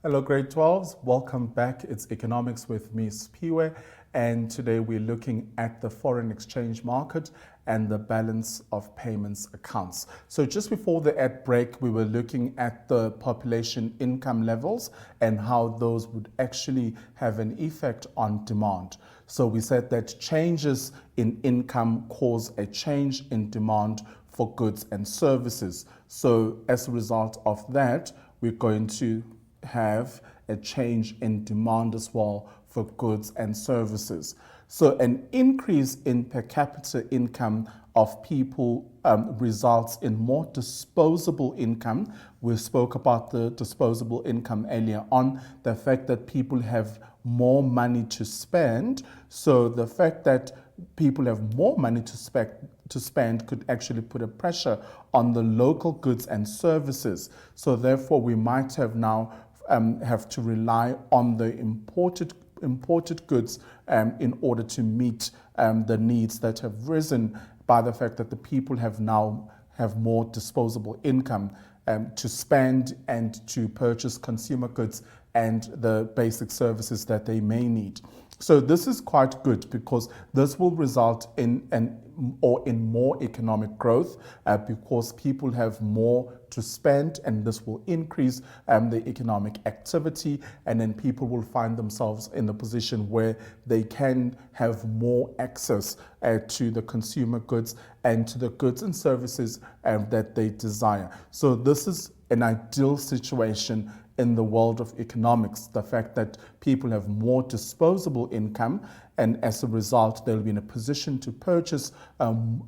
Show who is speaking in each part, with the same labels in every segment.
Speaker 1: Hello, grade 12s. Welcome back. It's Economics with me, Spiwe, and today we're looking at the foreign exchange market and the balance of payments accounts. So just before the ad break, we were looking at the population income levels and how those would actually have an effect on demand. So we said that changes in income cause a change in demand for goods and services. So as a result of that, we're going to have a change in demand as well for goods and services. So an increase in per capita income of people results in more disposable income. We spoke about the disposable income earlier on, the fact that people have more money to spend. So the fact that people have more money to spend could actually put a pressure on the local goods and services. So therefore, we might have now have to rely on the imported goods in order to meet the needs that have risen by the fact that the people have more disposable income to spend and to purchase consumer goods and the basic services that they may need. So this is quite good because this will result in more economic growth because people have more to spend, and this will increase the economic activity, and then people will find themselves in a position where they can have more access to the consumer goods and to the goods and services that they desire. So this is an ideal situation in the world of economics, the fact that people have more disposable income, and as a result, they'll be in a position to purchase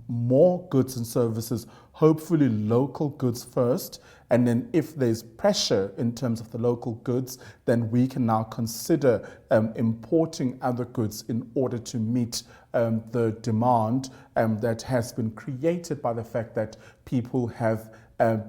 Speaker 1: more goods and services, hopefully local goods first. And then if there's pressure in terms of the local goods, then we can now consider importing other goods in order to meet the demand that has been created by the fact that people have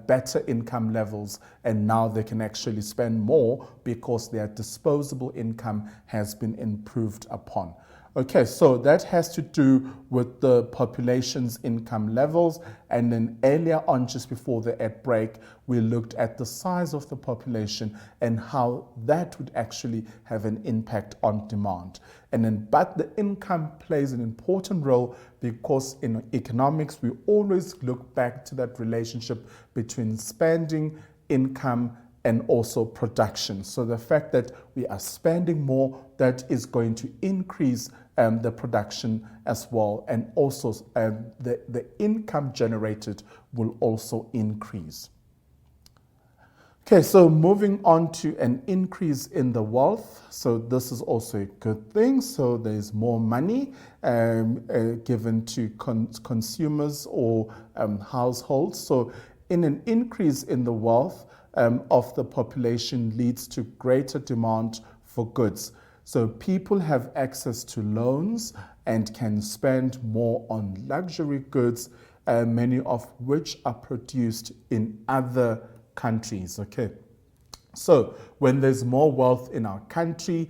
Speaker 1: better income levels, and now they can actually spend more because their disposable income has been improved upon. Okay, so that has to do with the population's income levels. And then earlier on, just before the ad break, we looked at the size of the population and how that would actually have an impact on demand. And then, but the income plays an important role because in economics, we always look back to that relationship between spending, income, and also production. So the fact that we are spending more, that is going to increase the production as well, and also the income generated will also increase. Okay, so moving on to an increase in the wealth. So this is also a good thing. So there's more money given to consumers or households. So in an increase in the wealth of the population leads to greater demand for goods. So people have access to loans and can spend more on luxury goods, many of which are produced in other countries. Okay. So when there's more wealth in our country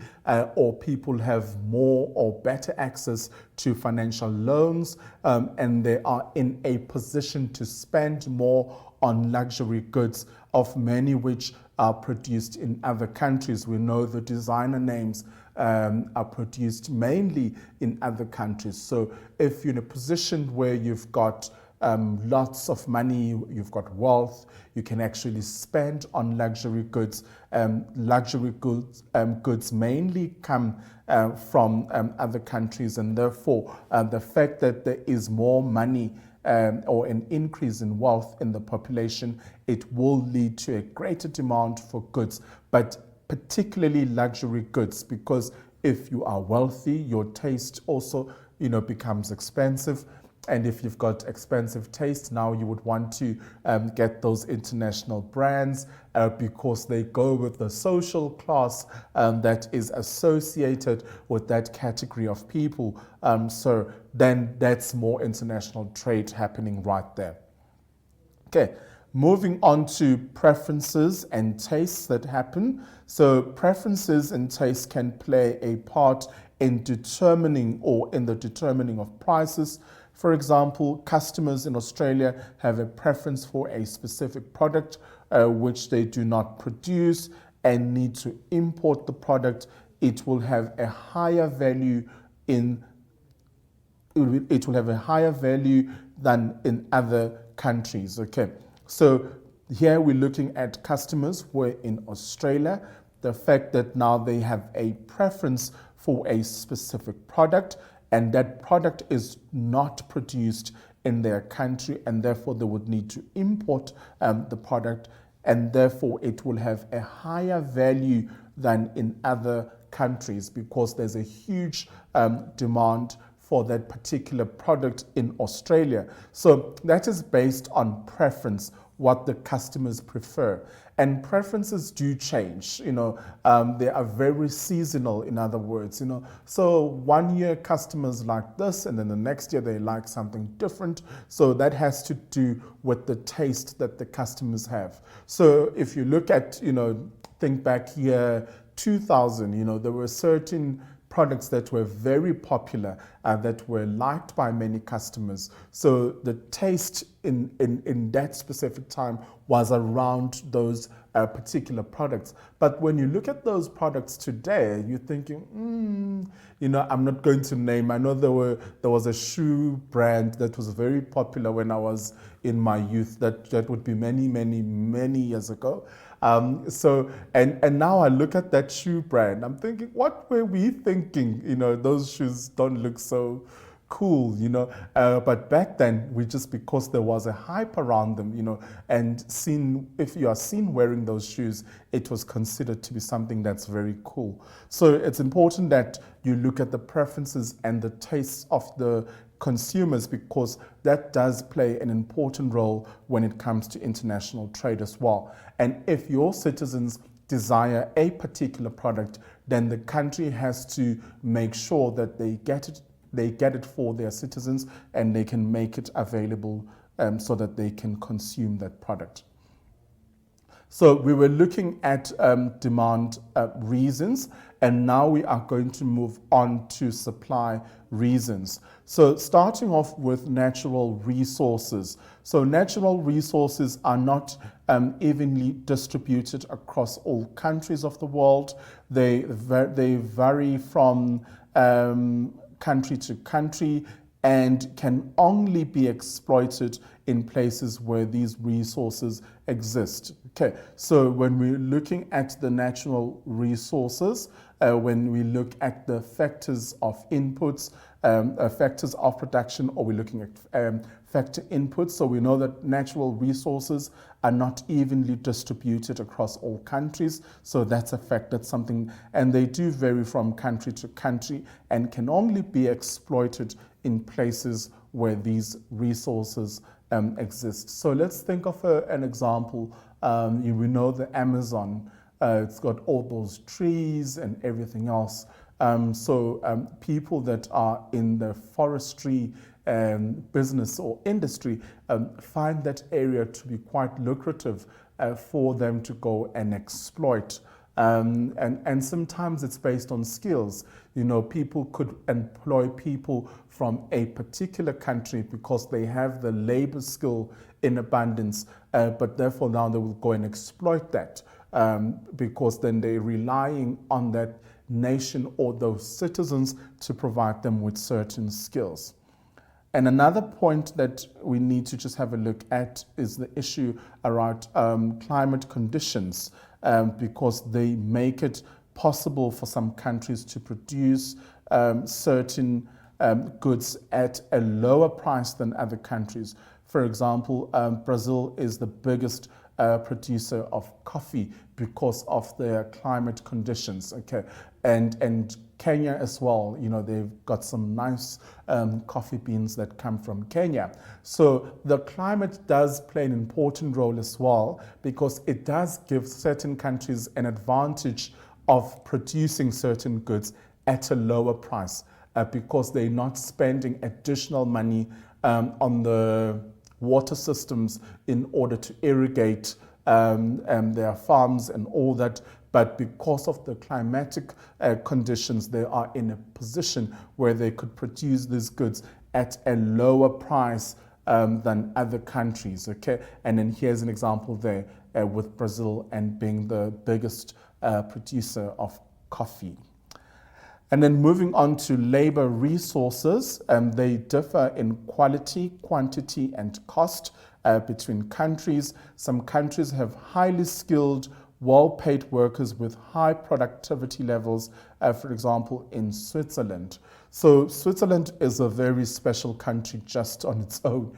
Speaker 1: or people have more or better access to financial loans and they are in a position to spend more on luxury goods, of many which are produced in other countries. We know the designer names are produced mainly in other countries. So if you're in a position where you've got lots of money, you've got wealth, you can actually spend on luxury goods. Luxury goods mainly come from other countries, and therefore the fact that there is more money or an increase in wealth in the population, it will lead to a greater demand for goods, but particularly luxury goods, because if you are wealthy, your taste also becomes expensive. And if you've got expensive taste, now you would want to get those international brands because they go with the social class that is associated with that category of people. So then that's more international trade happening right there. Okay, moving on to preferences and tastes that happen. So preferences and tastes can play a part in the determining of prices. For example, customers in Australia have a preference for a specific product which they do not produce, and need to import the product, it will have a higher value it will have a higher value than in other countries. Okay, so here we're looking at customers who are in Australia. The fact that now they have a preference for a specific product, and that product is not produced in their country, and therefore they would need to import the product, and therefore it will have a higher value than in other countries because there's a huge demand for that particular product in Australia. So that is based on preference, what the customers prefer. And preferences do change, they are very seasonal, in other words, So 1 year customers like this, and then the next year they like something different. So that has to do with the taste that the customers have. So if you look at, think back year 2000, there were certain products that were very popular that were liked by many customers. So the taste in that specific time was around those particular products. But when you look at those products today, you're thinking, I'm not going to name. I know there was a shoe brand that was very popular when I was in my youth. That would be many, many, many years ago. And now I look at that shoe brand, I'm thinking, what were we thinking? Those shoes don't look so cool, but back then because there was a hype around them, and if you are seen wearing those shoes, it was considered to be something that's very cool. So it's important that you look at the preferences and the tastes of the consumers, because that does play an important role when it comes to international trade as well. And if your citizens desire a particular product, then the country has to make sure that they get it for their citizens, and they can make it available so that they can consume that product. So we were looking at demand reasons, and now we are going to move on to supply reasons. So starting off with natural resources. So natural resources are not evenly distributed across all countries of the world. They vary from country to country and can only be exploited in places where these resources exist. Okay, so when we're looking at the natural resources, when we look at the factors of inputs, factors of production, or we're looking at factor inputs, so we know that natural resources are not evenly distributed across all countries. So that's a fact, that's something, and they do vary from country to country and can only be exploited in places where these resources exist. So let's think of an example. We know the Amazon, it's got all those trees and everything else. So people that are in the forestry business or industry find that area to be quite lucrative for them to go and exploit. And sometimes it's based on skills. People could employ people from a particular country because they have the labor skill in abundance, but therefore now they will go and exploit that because then they're relying on that nation or those citizens to provide them with certain skills. And another point that we need to just have a look at is the issue around climate conditions, because they make it possible for some countries to produce certain goods at a lower price than other countries. For example, Brazil is the biggest producer of coffee because of their climate conditions. Okay, and Kenya as well. They've got some nice coffee beans that come from Kenya. So the climate does play an important role as well, because it does give certain countries an advantage of producing certain goods at a lower price because they're not spending additional money on the water systems in order to irrigate their farms and all that. But because of the climatic conditions, they are in a position where they could produce these goods at a lower price than other countries. Okay, and then here's an example there with Brazil and being the biggest producer of coffee. And then moving on to labor resources, they differ in quality, quantity, and cost between countries. Some countries have highly skilled, well-paid workers with high productivity levels, for example, in Switzerland. So Switzerland is a very special country just on its own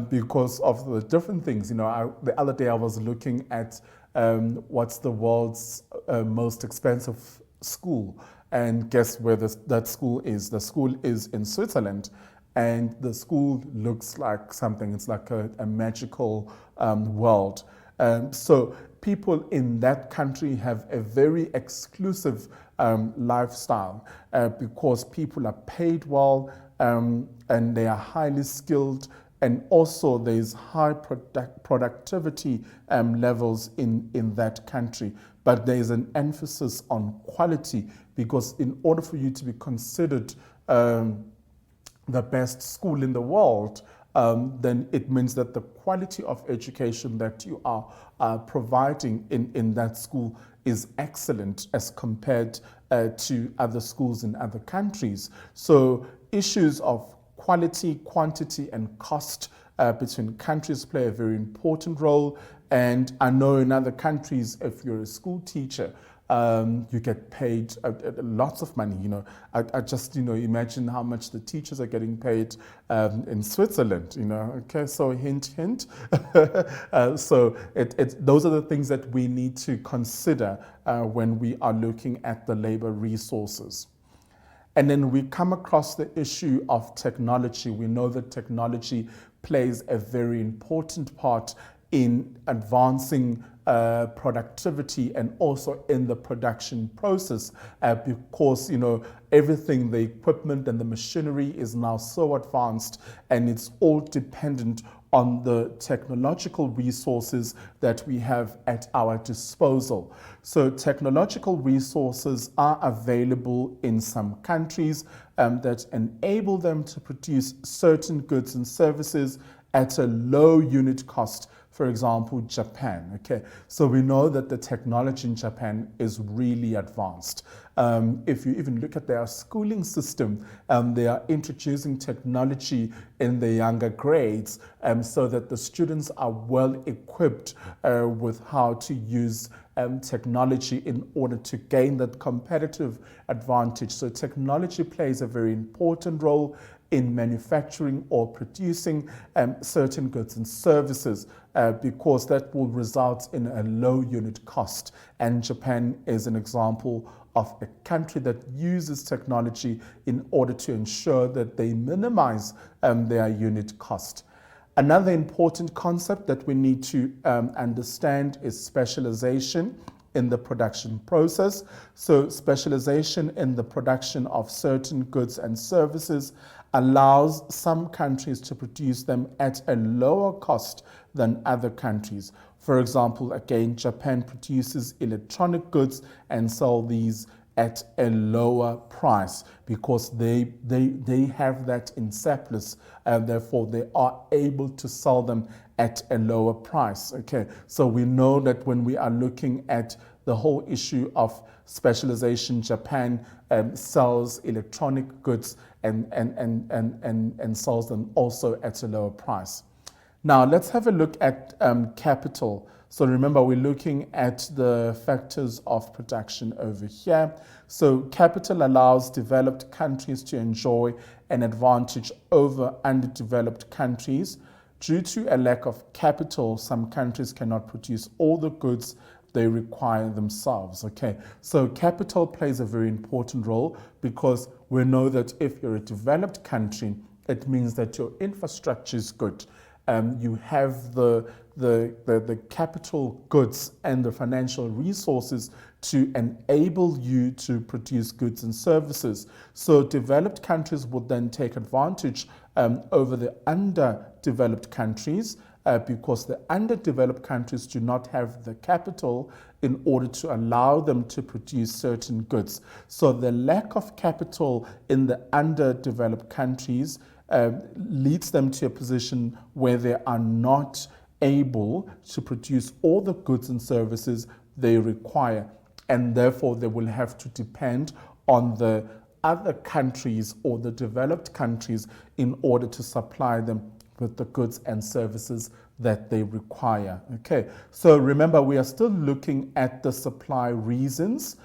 Speaker 1: because of the different things. You know, the other day I was looking at what's the world's most expensive school. And guess where that school is? The school is in Switzerland. And the school looks like something, it's like a magical world. So people in that country have a very exclusive lifestyle because people are paid well and they are highly skilled. And also there's high productivity levels in that country. But there's an emphasis on quality because in order for you to be considered the best school in the world, then it means that the quality of education that you are providing in that school is excellent as compared to other schools in other countries. So issues of quality, quantity, and cost between countries play a very important role. And I know in other countries, if you're a school teacher, you get paid lots of money. You know, I just imagine how much the teachers are getting paid in Switzerland. You know, okay, so hint, hint. So those are the things that we need to consider when we are looking at the labor resources. And then we come across the issue of technology. We know that technology plays a very important part in advancing productivity and also in the production process because everything, the equipment and the machinery is now so advanced, and it's all dependent on the technological resources that we have at our disposal. So technological resources are available in some countries that enable them to produce certain goods and services at a low unit cost. For example, Japan. Okay, so we know that the technology in Japan is really advanced. If you even look at their schooling system, they are introducing technology in the younger grades so that the students are well equipped with how to use technology in order to gain that competitive advantage. So technology plays a very important role in manufacturing or producing certain goods and services because that will result in a low unit cost. And Japan is an example of a country that uses technology in order to ensure that they minimize their unit cost. Another important concept that we need to understand is specialization in the production process. So specialization in the production of certain goods and services allows some countries to produce them at a lower cost than other countries. For example, again, Japan produces electronic goods and sell these at a lower price because they have that in surplus, and therefore they are able to sell them at a lower price. Okay, so we know that when we are looking at the whole issue of specialization, Japan sells electronic goods and sells them also at a lower price. Now let's have a look at capital. So remember, we're looking at the factors of production over here. So capital allows developed countries to enjoy an advantage over underdeveloped countries. Due to a lack of capital, some countries cannot produce all the goods they require themselves. Okay, so capital plays a very important role because we know that if you're a developed country, it means that your infrastructure is good. You have the capital goods and the financial resources to enable you to produce goods and services. So developed countries would then take advantage over the underdeveloped countries because the underdeveloped countries do not have the capital in order to allow them to produce certain goods. So the lack of capital in the underdeveloped countries leads them to a position where they are not able to produce all the goods and services they require. and therefore they will have to depend on the other countries or the developed countries in order to supply them with the goods and services that they require. Okay, so remember, we are still looking at the supply reasons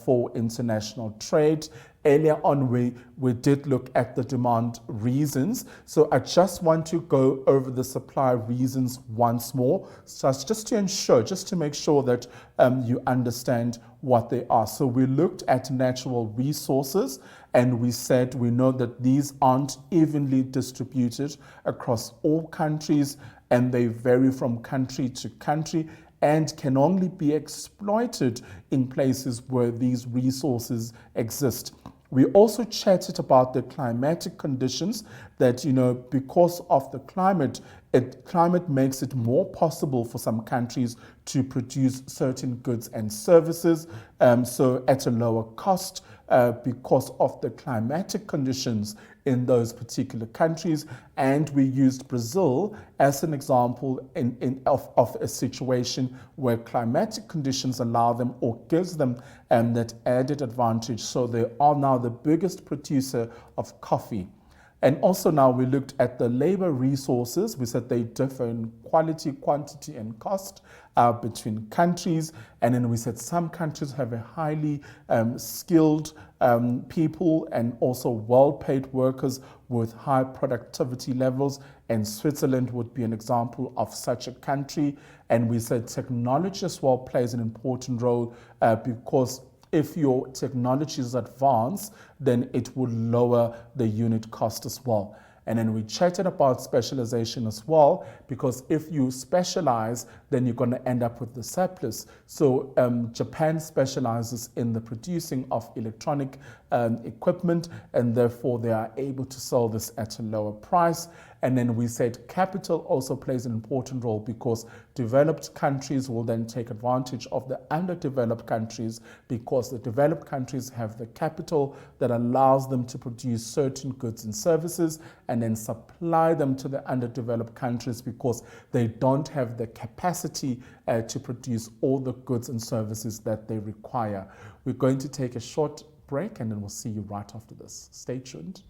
Speaker 1: for international trade. Earlier on, we did look at the demand reasons. So I just want to go over the supply reasons once more, so just to ensure, just to make sure that you understand what they are. So we looked at natural resources, and we said we know that these aren't evenly distributed across all countries, and they vary from country to country and can only be exploited in places where these resources exist. We also chatted about the climatic conditions that, because of the climate makes it more possible for some countries to produce certain goods and services, so at a lower cost, because of the climatic conditions in those particular countries. And we used Brazil as an example of a situation where climatic conditions allow them or gives them that added advantage. So they are now the biggest producer of coffee. And also now we looked at the labor resources. We said they differ in quality, quantity, and cost between countries. And then we said some countries have a highly skilled people and also well-paid workers with high productivity levels. And Switzerland would be an example of such a country. And we said technology as well plays an important role because if your technology is advanced, then it will lower the unit cost as well. And then we chatted about specialization as well, because if you specialize, then you're going to end up with the surplus. So Japan specializes in the producing of electronic equipment, and therefore they are able to sell this at a lower price. And then we said capital also plays an important role, because developed countries will then take advantage of the underdeveloped countries, because the developed countries have the capital that allows them to produce certain goods and services and then supply them to the underdeveloped countries, because they don't have the capacity to produce all the goods and services that they require. We're going to take a short break, and then we'll see you right after this. Stay tuned.